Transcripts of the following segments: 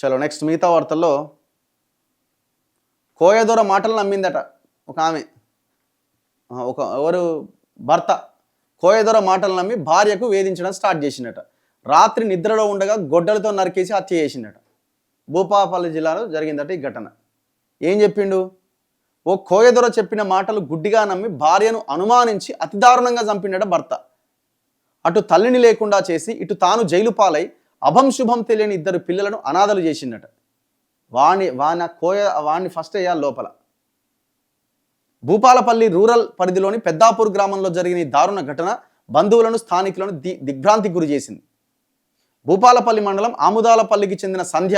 చలో నెక్స్ట్ మిగతా వార్తల్లో కోయదొర మాటలు నమ్మిందట ఒక ఆమె. ఎవరు భర్త కోయదొర మాటలు నమ్మి భార్యకు వేధించడం స్టార్ట్ చేసిందట. రాత్రి నిద్రలో ఉండగా గొడ్డలతో నరికేసి హత్య చేసిందట. భూపాలపల్లి జిల్లాలో జరిగిందట ఈ ఘటన. ఏం చెప్పిండు? ఓ కోయదొర చెప్పిన మాటలు గుడ్డిగా నమ్మి భార్యను అనుమానించి అతి దారుణంగా చంపిండట భర్త. అటు తల్లిని లేకుండా చేసి ఇటు తాను జైలు పాలై అభం శుభం తెలియని 2 పిల్లలను అనాథలు చేసిండట. వాణ్ణి ఫస్ట్ వేయాలి లోపల. భూపాలపల్లి రూరల్ పరిధిలోని పెద్దాపూర్ గ్రామంలో జరిగిన ఈ దారుణ ఘటన బంధువులను స్థానికులను దిగ్భ్రాంతికి గురి చేసింది. భూపాలపల్లి మండలం ఆముదాలపల్లికి చెందిన సంధ్య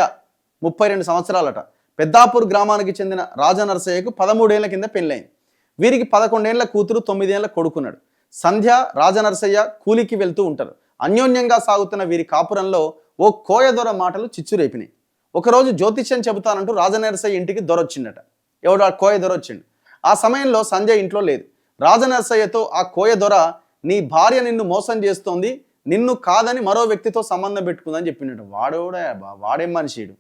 32 సంవత్సరాలట. పెద్దాపూర్ గ్రామానికి చెందిన రాజనరసయ్యకు 13 ఏళ్ల కింద పెళ్ళైంది. వీరికి 11 ఏళ్ల కూతురు 9 ఏళ్ల కొడుకున్నాడు. సంధ్య రాజనరసయ్య కూలికి వెళ్తూ ఉంటారు. అన్యోన్యంగా సాగుతున్న వీరి కాపురంలో ఓ కోయదొర మాటలు చిచ్చురేపినాయి. ఒకరోజు జ్యోతిష్యం చెబుతానంటూ రాజనరసయ్య ఇంటికి దొరొచ్చిండట. ఎవడు? ఆ కోయదొర వచ్చిండు. ఆ సమయంలో సంధ్య ఇంట్లో లేదు. రాజనరసయ్యతో ఆ కోయదొర, నీ భార్య నిన్ను మోసం చేస్తోంది, నిన్ను కాదని మరో వ్యక్తితో సంబంధం పెట్టుకుందని చెప్పిండట. వాడేం మనిషిడు.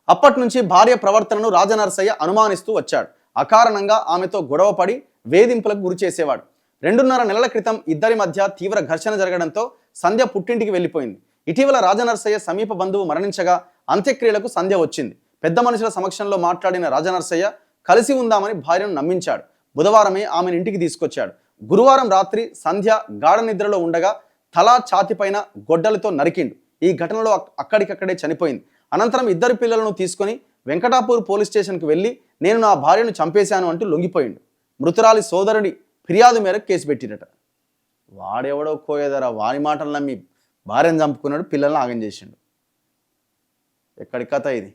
అప్పటి నుంచి భార్య ప్రవర్తనను రాజనరసయ్య అనుమానిస్తూ వచ్చాడు. అకారణంగా ఆమెతో గొడవపడి వేధింపులకు గురి చేసేవాడు. 2.5 నెలల క్రితం ఇద్దరి మధ్య తీవ్ర ఘర్షణ జరగడంతో సంధ్య పుట్టింటికి వెళ్ళిపోయింది. ఇటీవల రాజనరసయ్య సమీప బంధువు మరణించగా అంత్యక్రియలకు సంధ్య వచ్చింది. పెద్ద మనుషుల సమక్షంలో మాట్లాడిన రాజనరసయ్య కలిసి ఉందామని భార్యను నమ్మించాడు. బుధవారమే ఆమెను ఇంటికి తీసుకొచ్చాడు. గురువారం రాత్రి సంధ్య గాఢ నిద్రలో ఉండగా తల ఛాతిపైన గొడ్డలతో నరికిండు. ఈ ఘటనలో అక్కడికక్కడే చనిపోయింది. అనంతరం 2 పిల్లలను తీసుకొని వెంకటాపూర్ పోలీస్ స్టేషన్కి వెళ్ళి నేను నా భార్యను చంపేశాను అంటూ లొంగిపోయిండు. మృతురాలి సోదరుడి ఫిర్యాదు మేరకు కేసు పెట్టిరట. వాడెవడో కోయదరా వారి మాటలు నమ్మి భార్యను చంపుకున్నాడు, పిల్లల్ని ఆగం చేసిండు. ఎక్కడి కథ ఇది?